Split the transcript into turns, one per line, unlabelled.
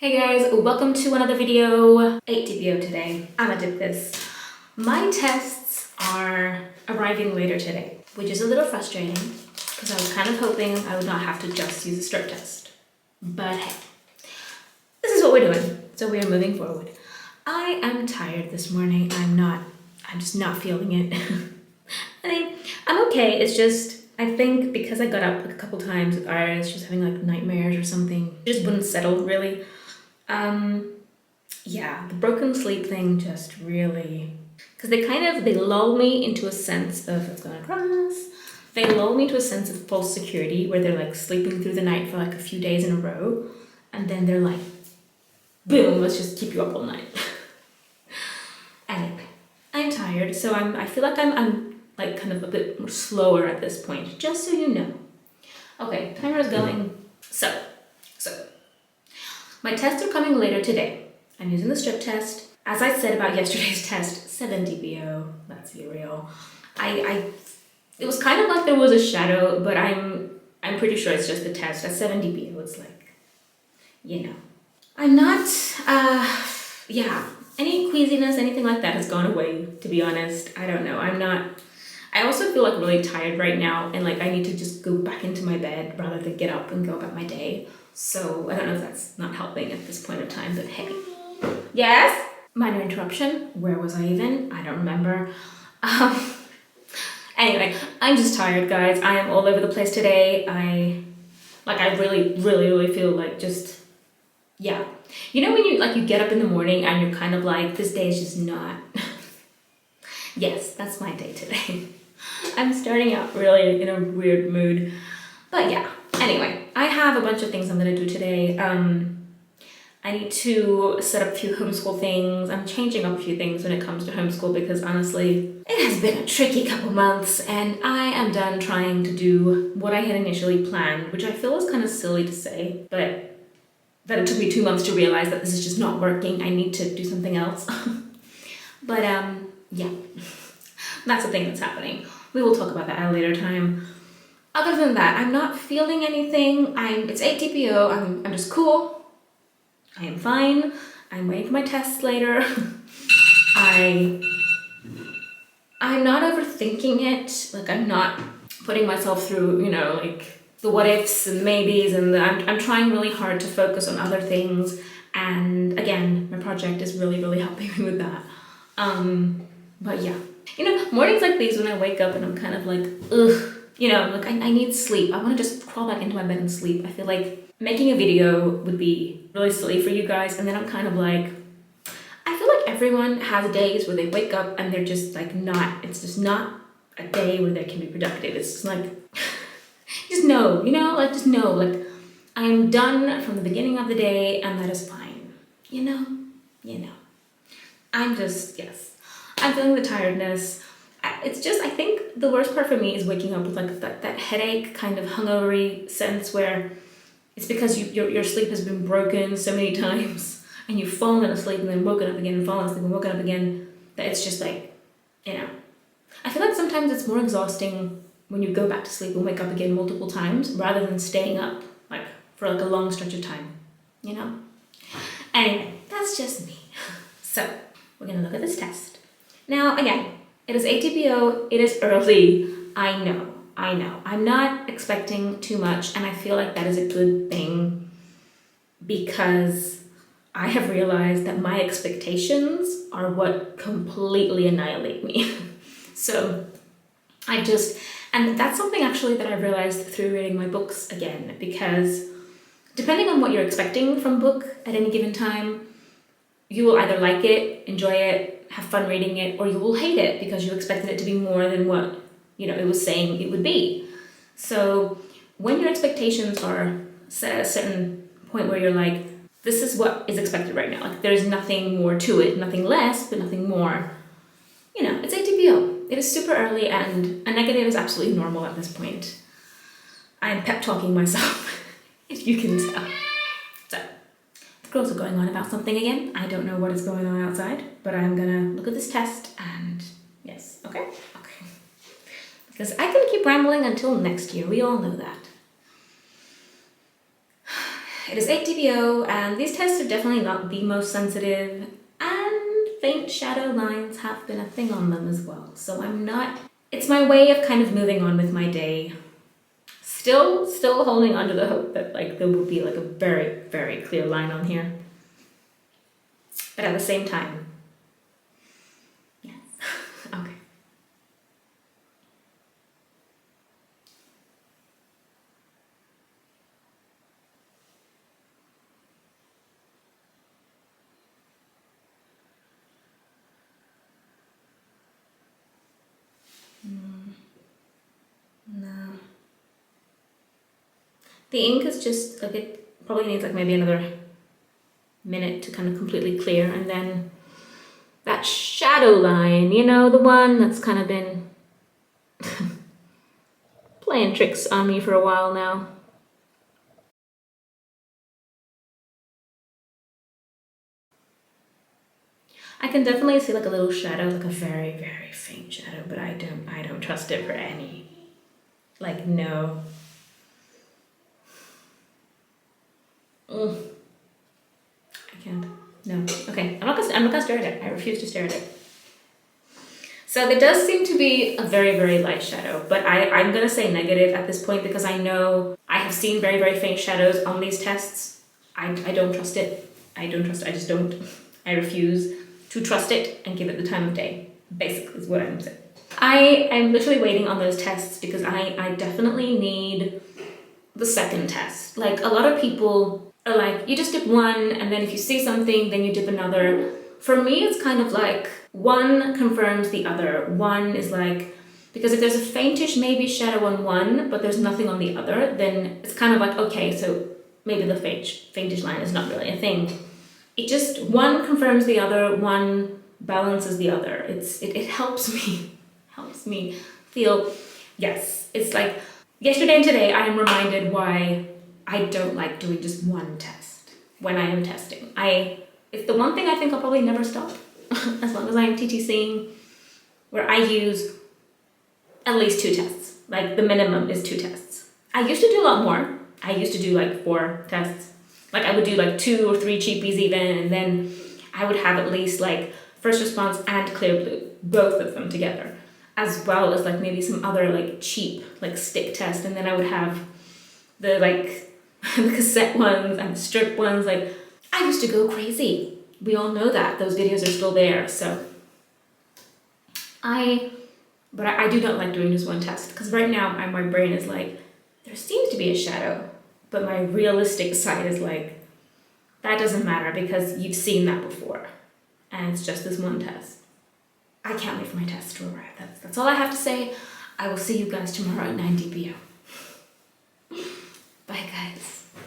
Hey guys, welcome to another video. 8 DBO today. I'ma dip this. My tests are arriving later today, which is a little frustrating because I was kind of hoping I would not have to just use a strip test. But hey, this is what we're doing, so we are moving forward. I am tired this morning. I'm just not feeling it. I mean, I'm okay. It's just, I think because I got up a couple times with Iris, she's having like nightmares or something. It just wouldn't settle really. Yeah, the broken sleep thing just really, because they lull me into a sense of, it's going across, they lull me into a sense of false security where they're like sleeping through the night for like a few days in a row, and then they're like, boom, let's just keep you up all night. Anyway, I'm tired, so I feel like I'm like kind of a bit more slower at this point, just so you know. Okay, timer is going. So, my tests are coming later today. I'm using the strip test. As I said about yesterday's test, 7 DBO, let's be real. It was kind of like there was a shadow, but I'm pretty sure it's just the test. At 7 DBO, it's like, you know. I'm not, any queasiness, anything like that has gone away, to be honest. I don't know, I also feel like really tired right now, and like I need to just go back into my bed rather than get up and go about my day. So I don't know if that's not helping at this point of time, but hey. Yes? Minor interruption. Where was I even? I don't remember. Anyway, I'm just tired, guys. I am all over the place today. I really feel like just, yeah. You know when you get up in the morning and you're kind of like, this day is just not. Yes, that's my day today. I'm starting out really in a weird mood. But yeah, anyway, I have a bunch of things I'm gonna do today. I need to set up a few homeschool things. I'm changing up a few things when it comes to homeschool because honestly, it has been a tricky couple months and I am done trying to do what I had initially planned, which I feel is kind of silly to say, but that it took me 2 months to realize that this is just not working. I need to do something else. But yeah, that's the thing that's happening. We will talk about that at a later time. Other than that, I'm not feeling anything. It's 8 DPO. I'm just cool. I am fine. I'm waiting for my tests later. I'm not overthinking it. Like I'm not putting myself through, like the what ifs and maybes, and I'm trying really hard to focus on other things. And again, my project is really helping me with that. But yeah, mornings like these when I wake up and I'm kind of like, ugh. Like I need sleep. I want to just crawl back into my bed and sleep. I feel like making a video would be really silly for you guys, and then I'm kind of like, I feel like everyone has days where they wake up and they're just like it's just not a day where they can be productive. It's just like, just know, just know, like I'm done from the beginning of the day and that is fine. I'm feeling the tiredness. It's just, I think the worst part for me is waking up with like that headache kind of hungover-y sense where it's because your sleep has been broken so many times and you've fallen asleep and then woken up again and fallen asleep and woken up again, that it's just like, I feel like sometimes it's more exhausting when you go back to sleep and wake up again multiple times rather than staying up like for like a long stretch of time, Anyway, that's just me. So we're gonna look at this test. Now again, it is 8 DPO, it is early, I know. I'm not expecting too much, and I feel like that is a good thing because I have realized that my expectations are what completely annihilate me. So and that's something actually that I realized through reading my books again, because depending on what you're expecting from a book at any given time, you will either like it, enjoy it, have fun reading it, or you will hate it because you expected it to be more than what it was saying it would be. So when your expectations are set at a certain point where you're like, this is what is expected right now, like there's nothing more to it, nothing less, but nothing more, it's 8 DPO. It is super early, and a negative is absolutely normal at this point. I'm pep talking myself, if you can tell. So the girls are going on about something again. I don't know what is going on outside, but I'm gonna look at this test and yes, okay. Because I can keep rambling until next year. We all know that. it is 8 dBO, and these tests are definitely not the most sensitive, and faint shadow lines have been a thing on them as well. So it's my way of kind of moving on with my day. Still holding onto the hope that like there will be like a very, very clear line on here. But at the same time, yes, okay. No. The ink is just like, it probably needs like maybe another minute to kind of completely clear, and then that shadow line, you know, the one that's kind of been playing tricks on me for a while now. I can definitely see like a little shadow, like a very, very faint shadow, but I don't trust it for any. Like, no. I can't. No. Okay. I'm not gonna stare at it. I refuse to stare at it. So there does seem to be a very, very light shadow, but I'm gonna say negative at this point because I know I have seen very, very faint shadows on these tests. I don't trust it. I don't trust it. I just don't. I refuse to trust it and give it the time of day, basically is what I'm saying. I am literally waiting on those tests because I definitely need the second test. Like, a lot of people are like, you just dip one, and then if you see something, then you dip another. For me, it's kind of like one confirms the other. One is like, because if there's a faintish maybe shadow on one, but there's nothing on the other, then it's kind of like, okay, so maybe the faintish line is not really a thing. It just, one confirms the other, one balances the other. It helps me feel, yes, it's like, yesterday and today I am reminded why I don't like doing just one test when I am testing. It's the one thing I think I'll probably never stop as long as I am TTCing, where I use at least 2 tests. Like, the minimum is 2 tests. I used to do a lot more. I used to do like 4 tests. Like, I would do like 2 or 3 cheapies even, and then I would have at least like first response and clear blue, both of them together, as well as like maybe some other like cheap like stick test, and then I would have the like the cassette ones and strip ones. Like, I used to go crazy. We all know that. Those videos are still there. So I do not like doing just one test, because right now my brain is like, there seems to be a shadow, but my realistic side is like, that doesn't matter because you've seen that before and it's just this one test. I can't wait for my test to arrive. That's all I have to say. I will see you guys tomorrow at 9 dBO. Bye guys.